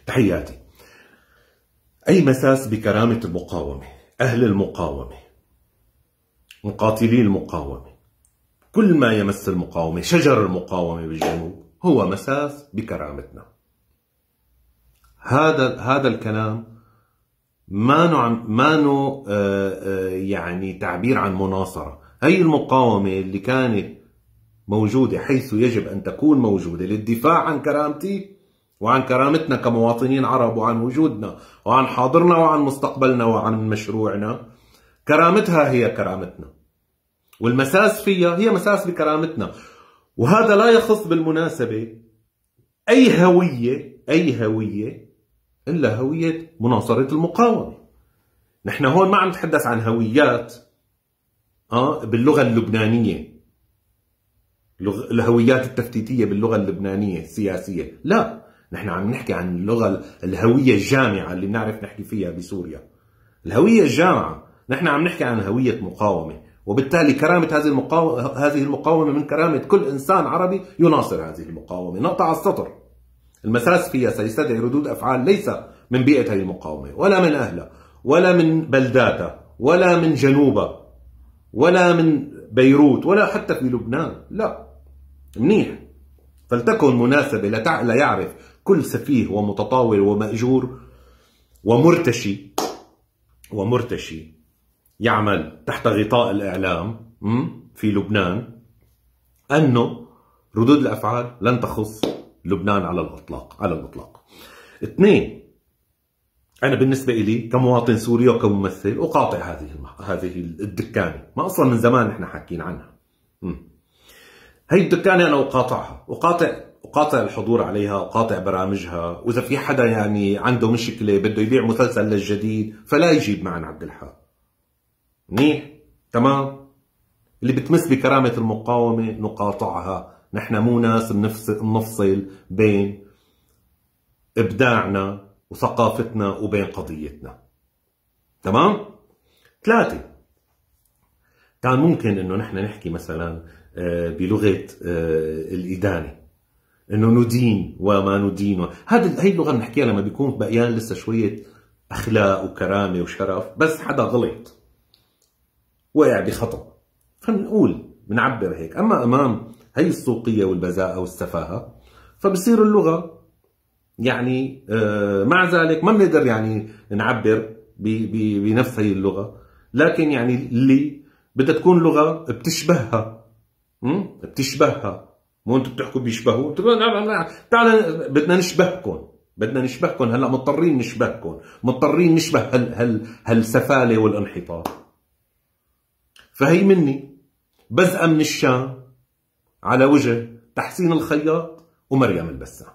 تحياتي. أي مساس بكرامة المقاومة، أهل المقاومة، مقاتلي المقاومة، كل ما يمس المقاومة، شجر المقاومة بالجنوب هو مساس بكرامتنا. هذا الكلام ما نوع يعني تعبير عن مناصرة. هي المقاومة اللي كانت موجودة حيث يجب أن تكون موجودة للدفاع عن كرامتي وعن كرامتنا كمواطنين عرب، وعن وجودنا وعن حاضرنا وعن مستقبلنا وعن مشروعنا. كرامتها هي كرامتنا، والمساس فيها هي مساس بكرامتنا. وهذا لا يخص بالمناسبة أي هوية إلا هوية مناصرة المقاومة. نحن هون ما عم نتحدث عن هويات باللغة اللبنانية، الهويات التفتيتية باللغة اللبنانية السياسية، لا، نحن عم نحكي عن اللغة الهوية الجامعة اللي بنعرف نحكي فيها بسوريا. الهوية الجامعة نحن عم نحكي عن هوية مقاومة، وبالتالي كرامة هذه المقاومة من كرامة كل إنسان عربي يناصر هذه المقاومة. نقطة على السطر. المساس فيها سيستدعي ردود أفعال ليس من بيئة هذه المقاومة، ولا من أهلها، ولا من بلداتها، ولا من جنوبها، ولا من بيروت، ولا حتى في لبنان. لا، منيح. فلتكن مناسبة ليعرف كل سفيه ومتطاول ومأجور ومرتشي يعمل تحت غطاء الإعلام في لبنان أنه ردود الأفعال لن تخص لبنان على الإطلاق. 2، أنا بالنسبة إلي كمواطن سوري وكممثل أقاطع هذه الدكانة، ما أصلا من زمان نحن حاكين عنها. هي الدكانة أنا أقاطعها، أقاطع الحضور عليها، أقاطع برامجها. وإذا في حدا يعني عنده مشكلة بده يبيع مسلسل للجديد فلا يجيب معنا عبد الحق. منيح، تمام. اللي بتمس بكرامة المقاومة نقاطعها. نحن مو ناس نفصل بين إبداعنا وثقافتنا وبين قضيتنا. تمام. 3، كان ممكن إنه نحن نحكي مثلا بلغة الإدانة، إنه ندين وما ندين. هي اللغة بنحكيها لما بيكون بقيان لسه شوية أخلاق وكرامة وشرف، بس حدا غلط وقع بخطأ فنقول بنعبر هيك. أما أمام هي السوقية والبذاءة والسفاهة فبصير اللغة يعني مع ذلك ما بنقدر يعني نعبر بنفس هي اللغة، لكن يعني اللي بدها تكون لغة بتشبهها. مو انتم بتحكوا بيشبهوا، تعال بدنا نشبهكم. هلا مضطرين نشبهكم، مضطرين نشبه هالسفالة والانحطاط. فهي مني بزقة من الشام على وجه تحسين الخياط ومريم البسام.